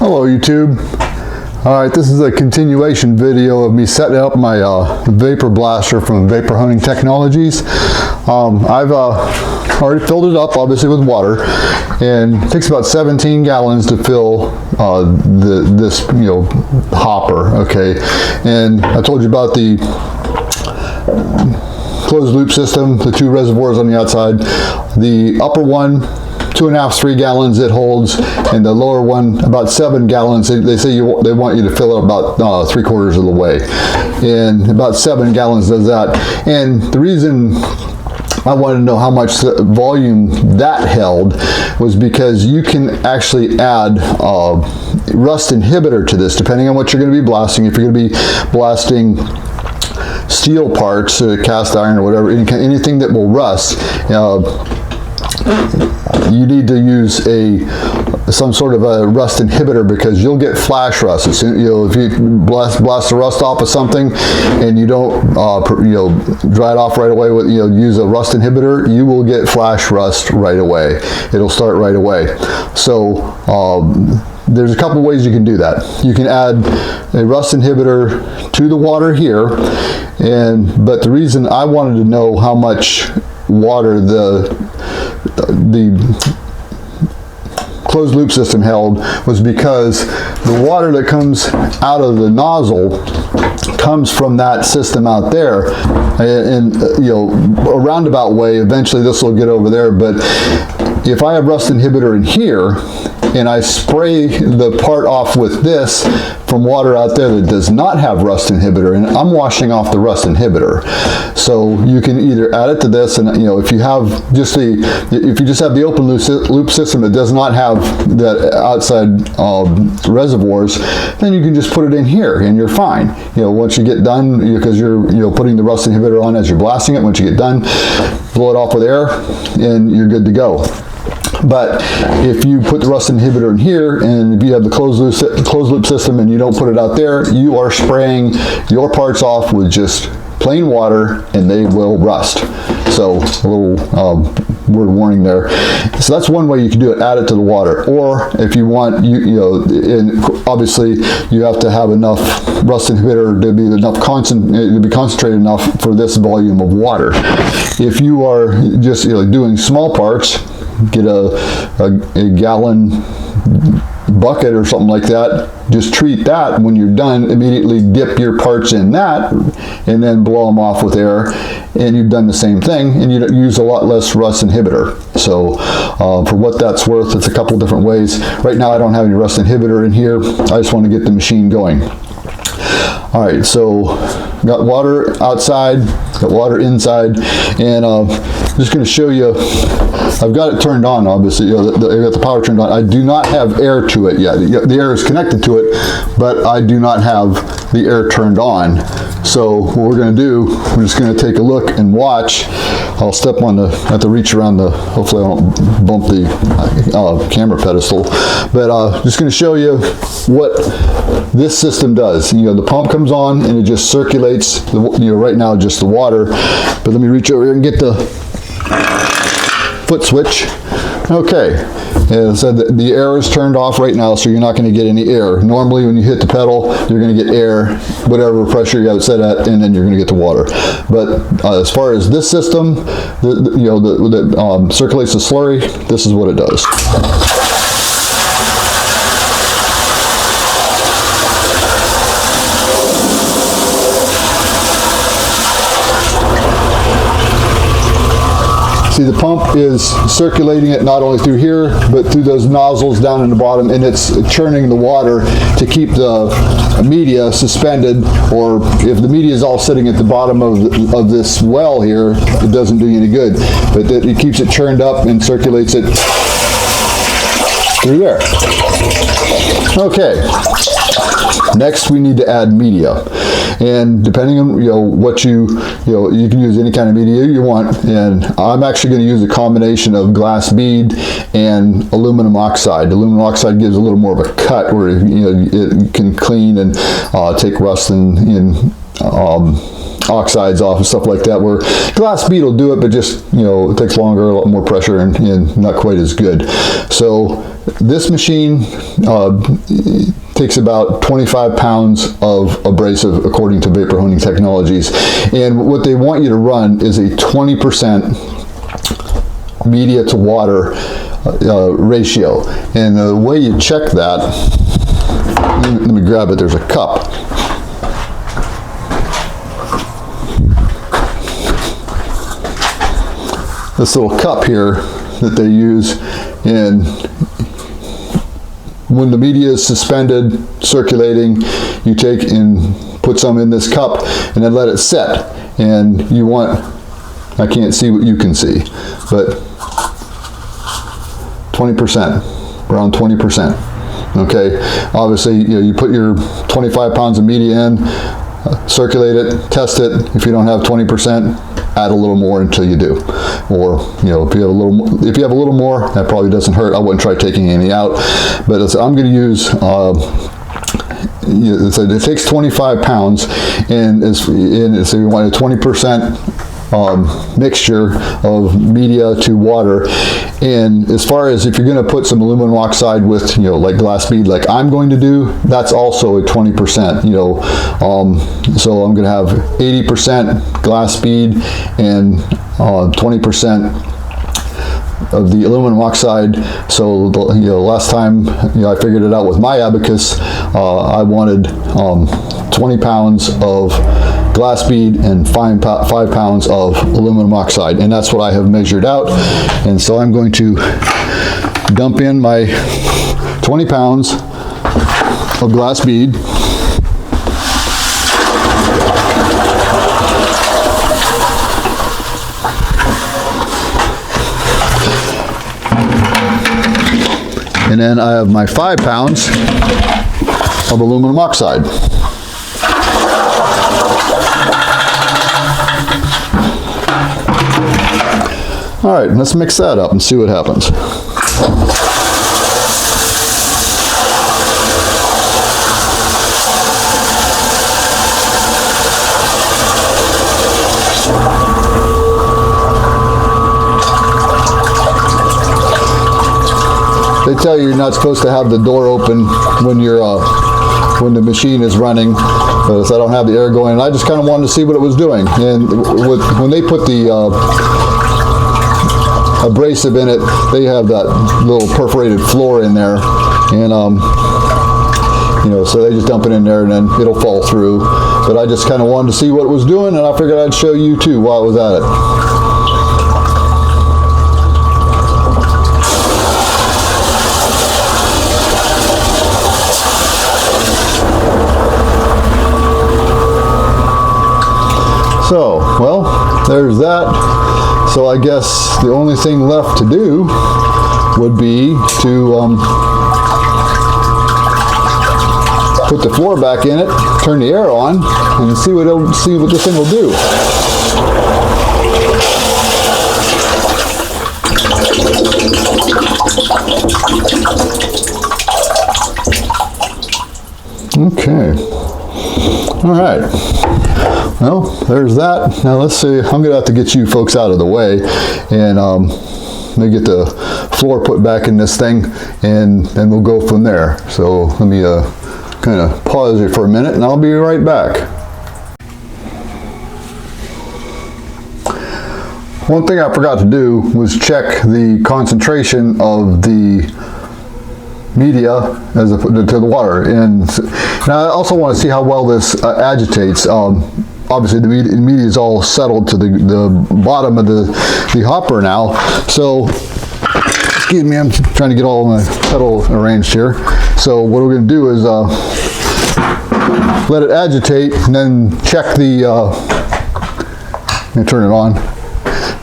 Hello YouTube. Alright, this is a continuation video of me setting up my vapor blaster from Vapor Hunting Technologies. I've already filled it up, obviously, with water, and it takes about 17 gallons to fill this hopper. Okay, and I told you about the closed loop system, the two reservoirs on the outside. The upper one, 2.5, 3 gallons it holds, and the lower one about 7 gallons. They say they want you to fill it about 3/4 of the way, and about 7 gallons does that. And the reason I wanted to know how much volume that held was because you can actually add rust inhibitor to this, depending on what you're going to be blasting. If you're going to be blasting steel parts, cast iron or whatever, anything that will rust, you need to use some sort of a rust inhibitor, because you'll get flash rust. If you blast the rust off of something and you don't dry it off right away with use a rust inhibitor, you will get flash rust right away. It'll start right away. So there's a couple ways you can do that. You can add a rust inhibitor to the water here, but the reason I wanted to know how much water the closed loop system held was because the water that comes out of the nozzle comes from that system out there, and a roundabout way eventually this will get over there. But if I have rust inhibitor in here and I spray the part off with this from water out there that does not have rust inhibitor, and I'm washing off the rust inhibitor. So you can either add it to this, and if you just have the open loop system that does not have that outside reservoirs, then you can just put it in here and you're fine. Once you get done, because you're putting the rust inhibitor on as you're blasting it, once you get done, blow it off with air and you're good to go. But if you put the rust inhibitor in here, and if you have the closed loop system and you don't put it out there, you are spraying your parts off with just plain water and they will rust. So a little word warning there. So that's one way you can do it, add it to the water. Or if you want, and obviously you have to have enough rust inhibitor to be concentrated enough for this volume of water. If you are just doing small parts, get a gallon bucket or something like that, just treat that. When you're done, immediately dip your parts in that and then blow them off with air, and you've done the same thing, and you use a lot less rust inhibitor. So for what that's worth, it's a couple different ways. Right now I don't have any rust inhibitor in here. I just want to get the machine going. All right, so got water outside, got water inside, and I'm just going to show you. I've got it turned on, obviously. I've got the power turned on. I do not have air to it yet. The air is connected to it, but I do not have the air turned on. So what we're going to do, we're just going to take a look and watch. I'll step on have to reach around hopefully I don't bump the camera pedestal, but just going to show you what this system does. The pump comes on and it just circulates right now just the water, but let me reach over here and get the foot switch. Okay, and so the air is turned off right now, so you're not going to get any air. Normally when you hit the pedal, you're going to get air, whatever pressure you have it set at, and then you're going to get the water. But as far as this system that circulates the slurry, this is what it does. See, the pump is circulating it not only through here, but through those nozzles down in the bottom, and it's churning the water to keep the media suspended, or if the media is all sitting at the bottom of this well here, it doesn't do you any good. But it keeps it churned up and circulates it through there. Okay. Next, we need to add media, and depending on what you can use any kind of media you want. And I'm actually going to use a combination of glass bead and aluminum oxide. Aluminum oxide gives a little more of a cut where it can clean and take rust and oxides off and stuff like that, where glass bead will do it, but just, you know, it takes longer, a lot more pressure, and not quite as good. So this machine takes about 25 pounds of abrasive, according to Vapor Honing Technologies, and what they want you to run is a 20% media to water ratio. And the way you check that, let me grab it, there's a cup. This little cup here that they use, and when the media is suspended, circulating, you take and put some in this cup and then let it set. And you want, I can't see what you can see, but 20%, around 20%. Okay, obviously, you know, you put your 25 pounds of media in, circulate it, test it. If you don't have 20%, add a little more until you do. Or, you know, if you have a little more, that probably doesn't hurt. I wouldn't try taking any out, but I'm going to use. It takes 25 pounds, and so you want a 20% mixture of media to water. And as far as if you're going to put some aluminum oxide with, you know, like glass bead, like I'm going to do, that's also a 20%. You know, so I'm going to have 80% glass bead and 20% of the aluminum oxide. So, you know, last time, you know, I figured it out with my abacus, I wanted 20 pounds of glass bead and 5 pounds of aluminum oxide, and that's what I have measured out. And so I'm going to dump in my 20 pounds of glass bead. And then I have my 5 pounds of aluminum oxide. All right, let's mix that up and see what happens. They tell you you're not supposed to have the door open when you're when the machine is running, but I don't have the air going, and I just kind of wanted to see what it was doing. And when they put the abrasive in it, they have that little perforated floor in there, and you know, so they just dump it in there and then it'll fall through. But I just kind of wanted to see what it was doing, and I figured I'd show you too while I was at it. So, well, there's that. So I guess the only thing left to do would be to put the floor back in it, turn the air on, and see what this thing will do. Okay. All right. Well, there's that. Now let's see. I'm gonna have to get you folks out of the way, and let me get the floor put back in this thing, and then we'll go from there. So let me kind of pause it for a minute, and I'll be right back. One thing I forgot to do was check the concentration of the media as to the water, and I also want to see how well this agitates. Obviously the media is all settled to the bottom of the hopper now, so excuse me, I'm trying to get all my pedal arranged here. So what we're going to do is let it agitate, and then check the let me turn it on,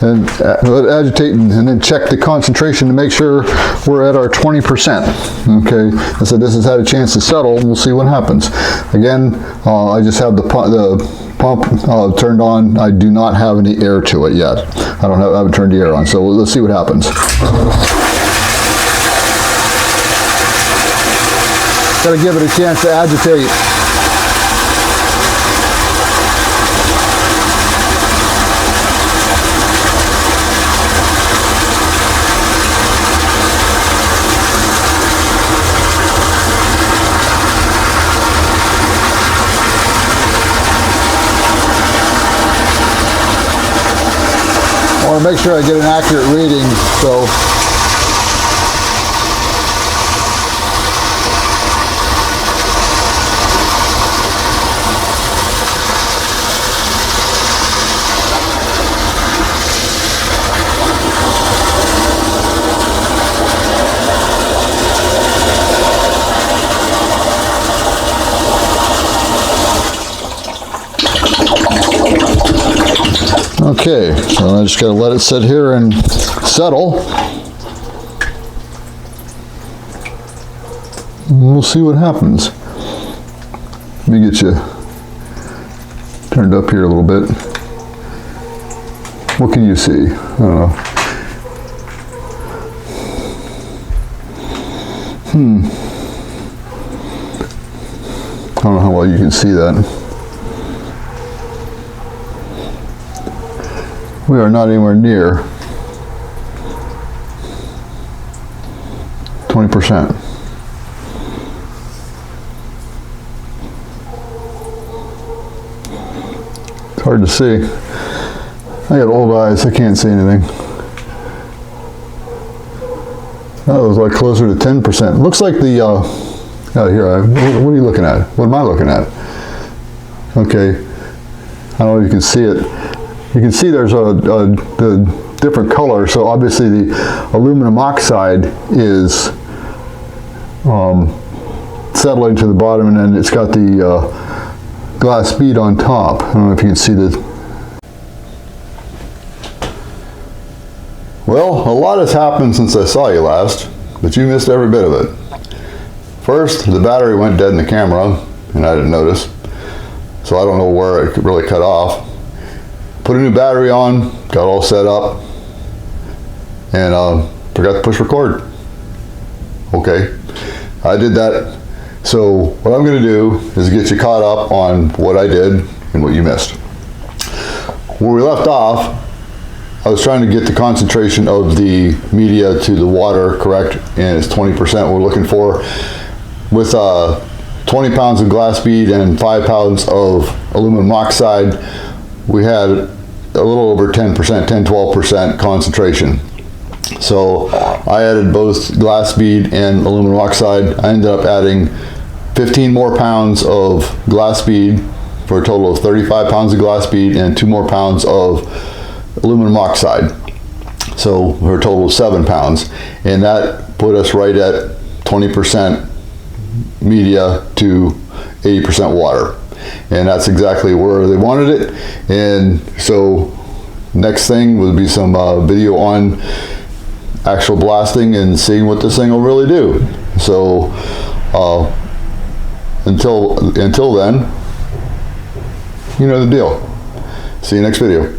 and let it agitate, and then check the concentration to make sure we're at our 20%. Okay, I said this has had a chance to settle, and we'll see what happens. Again, I just have the pump turned on. I do not have any air to it yet. I haven't turned the air on, so let's see what happens. Got to give it a chance to agitate. want to make sure I get an accurate reading, so okay, so I just gotta let it sit here and settle. We'll see what happens. Let me get you turned up here a little bit. What can you see? I don't know. I don't know how well you can see that. We are not anywhere near 20%. It's hard to see. I got old eyes, I can't see anything. That was like closer to 10%. Looks like the, here, what are you looking at? What am I looking at? Okay, I don't know if you can see it. You can see there's the different color, so obviously the aluminum oxide is settling to the bottom, and then it's got the glass bead on top. I don't know if you can see this. Well, a lot has happened since I saw you last, but you missed every bit of it. First, the battery went dead in the camera, and I didn't notice, so I don't know where it really cut off. Put a new battery on, got all set up, and forgot to push record. Okay, I did that. So what I'm going to do is get you caught up on what I did and what you missed. Where we left off, I was trying to get the concentration of the media to the water correct, and it's 20% we're looking for. With 20 pounds of glass bead and 5 pounds of aluminum oxide, we had a little over 10%, 10-12% concentration. So I added both glass bead and aluminum oxide. I ended up adding 15 more pounds of glass bead for a total of 35 pounds of glass bead and 2 more pounds of aluminum oxide. So for a total of 7 pounds. And that put us right at 20% media to 80% water. And that's exactly where they wanted it. And so next thing would be some video on actual blasting and seeing what this thing will really do. So until then, you know the deal. See you next video.